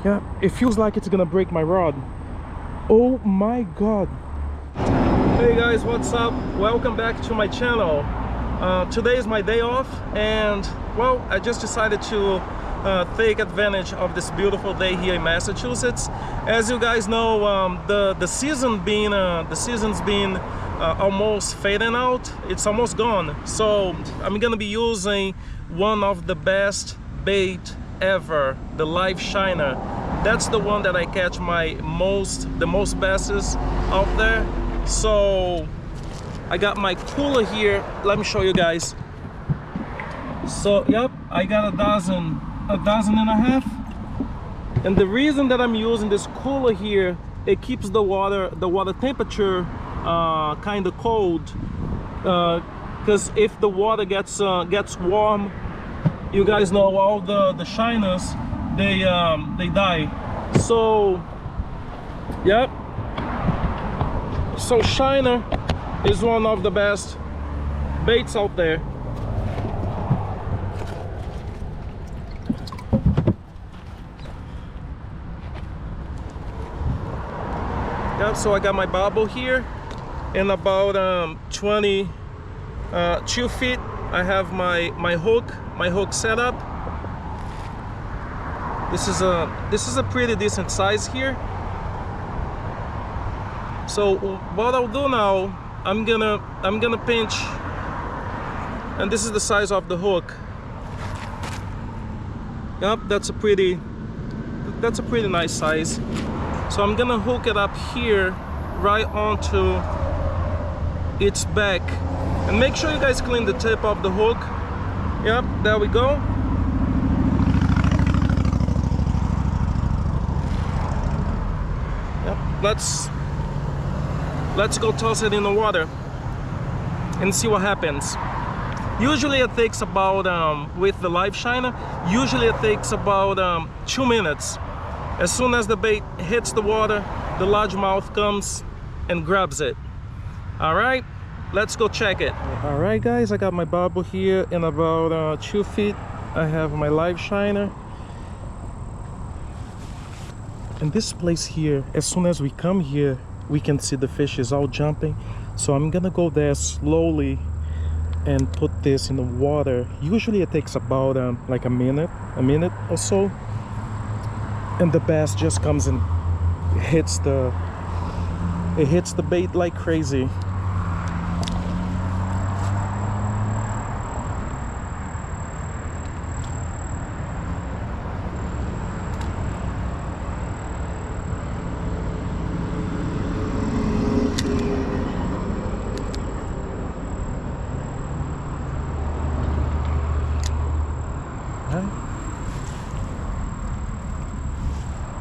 Yeah, it feels like it's gonna break my rod. Oh my god. Hey guys, what's up? Welcome back to my channel. Today is my day off, and well, I just decided to take advantage of this beautiful day here in Massachusetts. As you guys know, the season's been almost fading out. It's almost gone. So I'm gonna be using one of the best bait ever, the live shiner. That's the one that I catch the most basses out there. So I got my cooler here. Let me show you guys. So yep, I got a dozen and a half. And the reason that I'm using this cooler here, it keeps the water temperature kind of cold, because if the water gets warm, you guys know all the shiners, they die. So yep, so shiner is one of the best baits out there. Yep, so I got my bobble here in about 22 feet. I have my hook set up. This is a pretty decent size here. So what I'll do now, I'm gonna pinch, and this is the size of the hook. Yep, that's a pretty nice size. So I'm gonna hook it up here right onto its back, and make sure you guys clean the tip of the hook. Yep, there we go. Yep, let's go toss it in the water and see what happens. Usually it takes about with the live shiner, usually it takes about 2 minutes. As soon as the bait hits the water, the largemouth comes and grabs it. All right, let's go check it. All right guys, I got my bobble here in about 2 feet. I have my live shiner. And this place here, as soon as we come here, we can see the fish is all jumping. So I'm gonna go there slowly and put this in the water. Usually it takes about like a minute or so. And the bass just comes and hits the bait like crazy.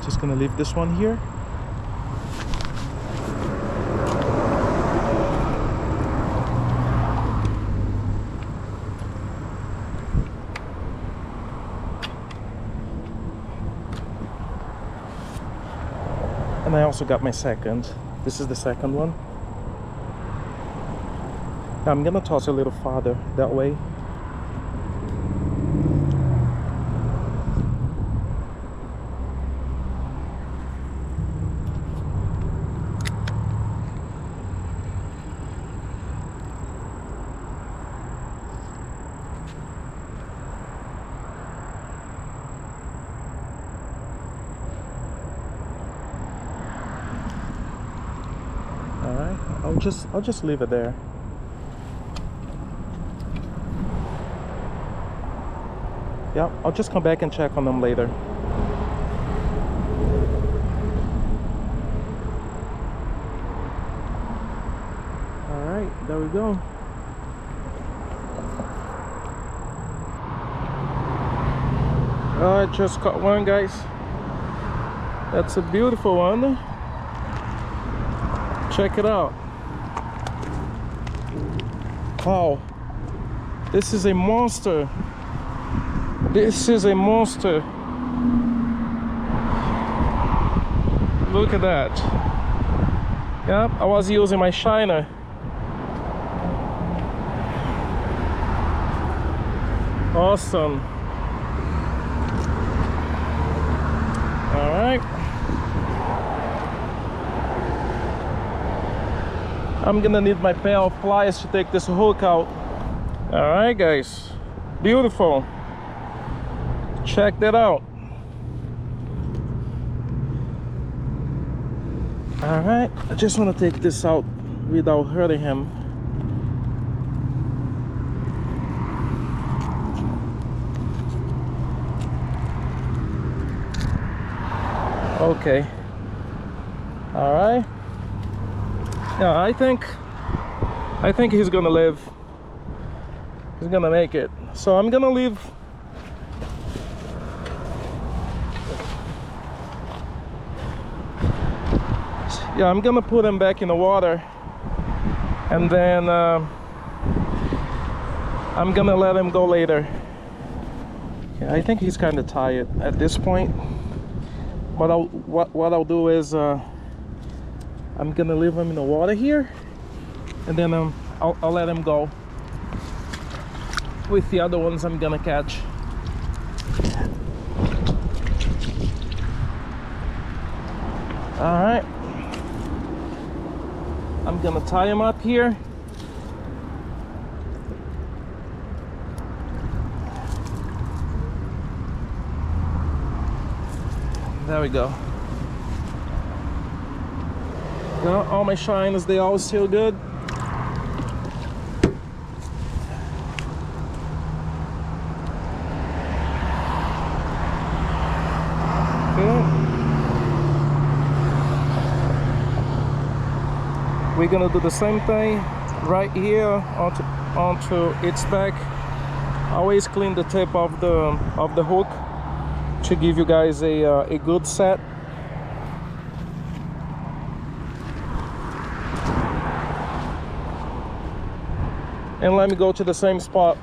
Just gonna leave this one here. And I also got my second. This is the second one. I'm gonna toss a little farther that way. Alright, I'll just leave it there. Yeah, I'll just come back and check on them later. Alright, there we go. I just caught one, guys. That's a beautiful one. Check it out. Wow, this is a monster. This is a monster. Look at that. Yep, I was using my shiner. Awesome. All right. I'm gonna need my pair of pliers to take this hook out. All right, guys, beautiful. Check that out. All right, I just want to take this out without hurting him. Okay. All right. Yeah, I think he's gonna live. He's gonna make it. So I'm gonna leave. Yeah, I'm gonna put him back in the water, and then I'm gonna let him go later. Yeah, I think he's kind of tired at this point. But what I'll do is I'm gonna leave him in the water here, and then I'll let him go with the other ones I'm gonna catch. All right, I'm gonna tie him up here. There we go. Got all my shiners, they all still good. Okay. We're gonna do the same thing right here onto its back. Always clean the tip of the hook to give you guys a good set. And let me go to the same spot.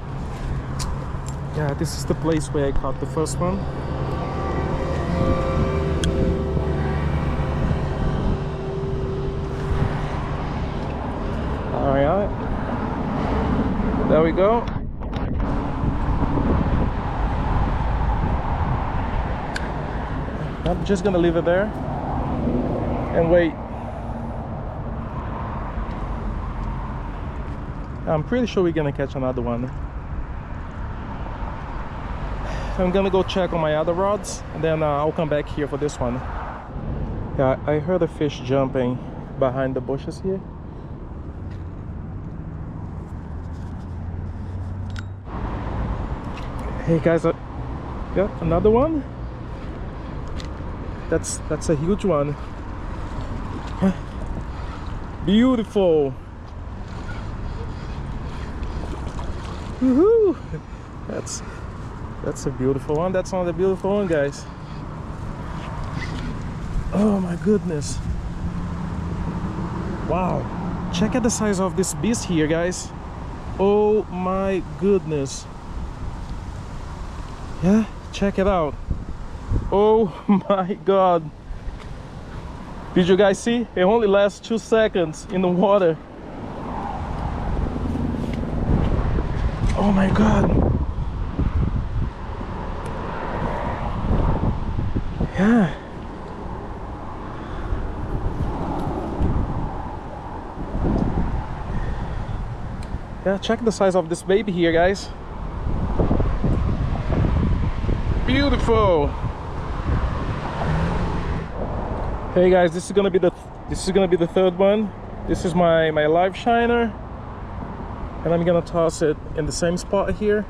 Yeah, this is the place where I caught the first one. All right, there we go. I'm just gonna leave it there and wait. I'm pretty sure we're gonna catch another one. I'm gonna go check on my other rods, and then I'll come back here for this one. Yeah, I heard a fish jumping behind the bushes here. Hey guys, got another one. That's a huge one. Beautiful. Woohoo! That's a beautiful one. That's another beautiful one, guys. Oh my goodness. Wow. Check out the size of this beast here, guys. Oh my goodness. Yeah, check it out. Oh my god. Did you guys see? It only lasts 2 seconds in the water. Oh my god. Yeah. Yeah, check the size of this baby here, guys. Beautiful. Hey guys, this is gonna be the third one. This is my live shiner, and I'm gonna toss it in the same spot here.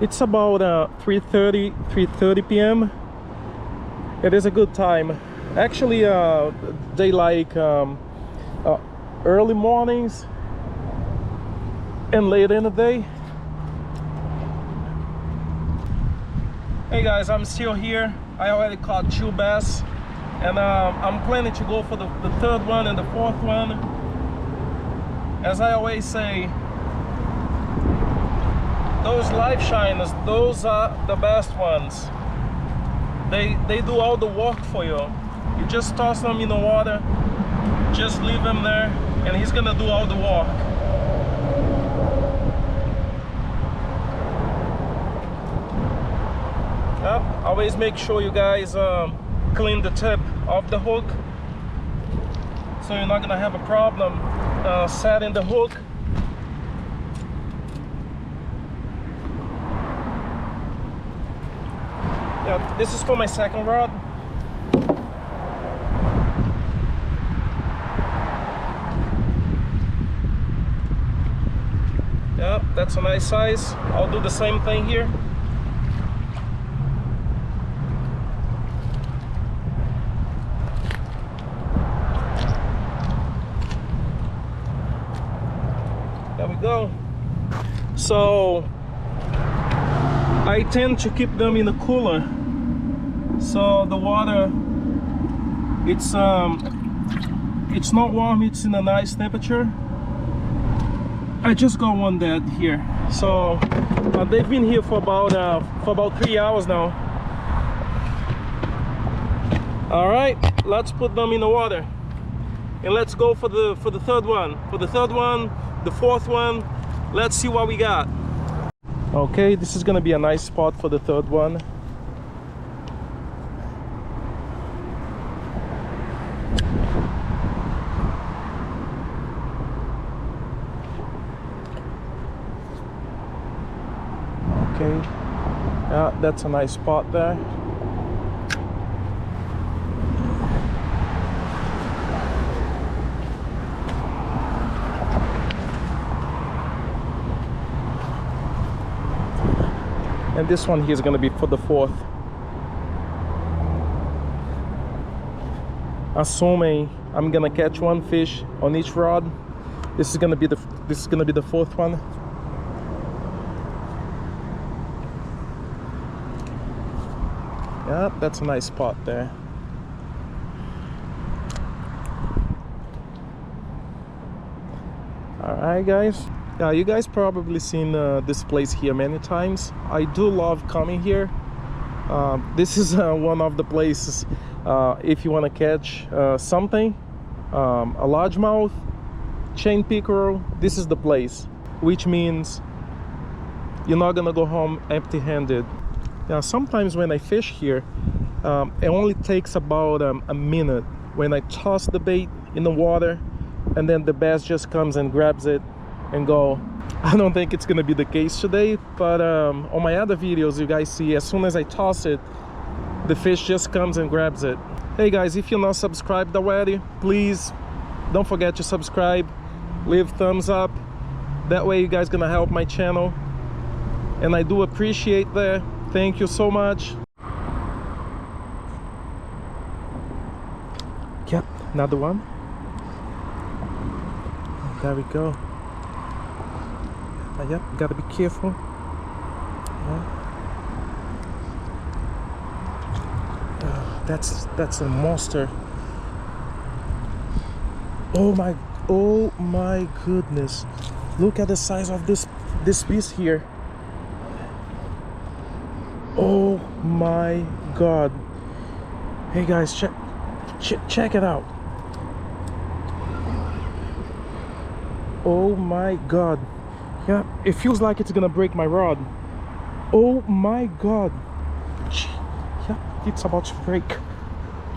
It's about 3:30 p.m. It is a good time. Actually, they like early mornings and late in the day. Hey guys, I'm still here. I already caught 2 bass, and I'm planning to go for the third one and the fourth one. As I always say, those live shiners, those are the best ones. They do all the work for you. You just toss them in the water, just leave him there, and he's gonna do all the work. Always make sure you guys clean the tip of the hook so you're not gonna have a problem setting the hook. Yeah, this is for my second rod. Yeah, that's a nice size. I'll do the same thing here. There we go. So I tend to keep them in a cooler, so the water it's not warm, it's in a nice temperature. I just got one dead here, so they've been here for about 3 hours now. All right, let's put them in the water, and let's go for the third one. For the third one, the fourth one, let's see what we got. Okay, this is gonna be a nice spot for the third one. Okay, yeah, that's a nice spot there. And this one here is going to be for the fourth. Assuming I'm going to catch one fish on each rod, this is going to be the fourth one. Yeah, that's a nice spot there. All right, guys. Yeah, you guys probably seen this place here many times. I do love coming here. This is one of the places if you want to catch something, a largemouth, chain pickerel. This is the place, which means you're not gonna go home empty-handed. Now, sometimes when I fish here, it only takes about a minute when I toss the bait in the water, and then the bass just comes and grabs it and go. I don't think it's gonna be the case today, but on my other videos you guys see as soon as I toss it, the fish just comes and grabs it. Hey guys, if you're not subscribed already, please don't forget to subscribe, leave thumbs up. That way you guys gonna help my channel, and I do appreciate that. Thank you so much. Yep, another one. There we go. Yep, gotta be careful. That's a monster. Oh my goodness! Look at the size of this beast here. Oh my god! Hey guys, check it out. Oh my god! Yeah, it feels like it's gonna break my rod. Oh my god. Yeah, it's about to break.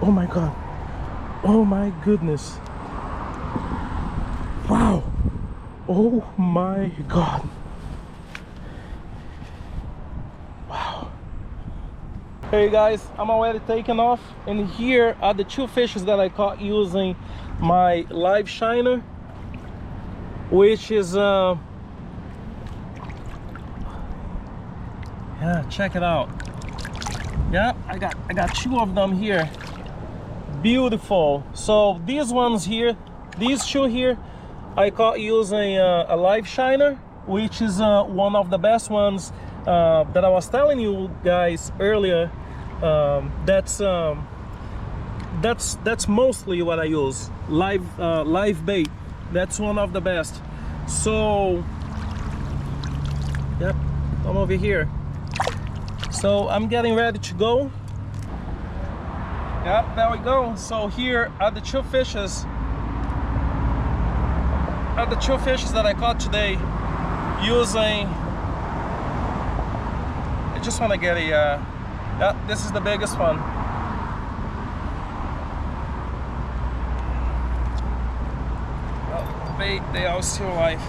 Oh my god. Oh my goodness. Wow. Oh my god. Wow. Hey guys, I'm already taking off, and here are the two fishes that I caught using my live shiner, which is yeah, check it out. Yeah, I got two of them here. Beautiful. So these ones here, these two here, I caught using a live shiner, which is one of the best ones that I was telling you guys earlier. That's mostly what I use. Live bait. That's one of the best. So yep, I'm over here. So I'm getting ready to go. Yeah, there we go. So here are the two fishes. That I caught today using. I just want to get a. Yeah, this is the biggest one. they are still alive.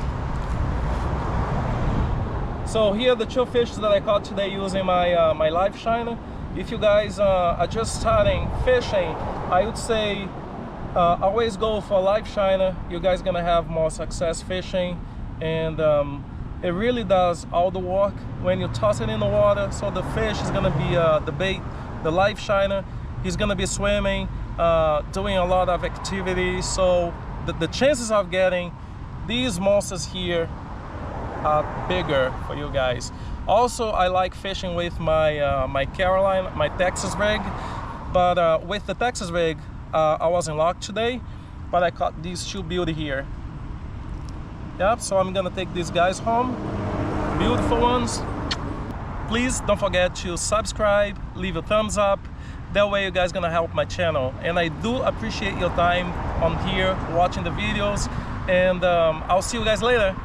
So here are the 2 fish that I caught today using my my live shiner. If you guys are just starting fishing, I would say always go for live shiner. You guys gonna have more success fishing, and it really does all the work when you toss it in the water. So the fish is gonna be the bait, the live shiner. He's gonna be swimming, doing a lot of activities. So the chances of getting these monsters here are bigger for you guys. Also, I like fishing with my my Texas rig, but with the Texas rig, I was in luck today, but I caught these 2 beauty here. Yep, so I'm gonna take these guys home. Beautiful ones. Please don't forget to subscribe, leave a thumbs up. That way you guys gonna help my channel. And I do appreciate your time on here watching the videos. And I'll see you guys later.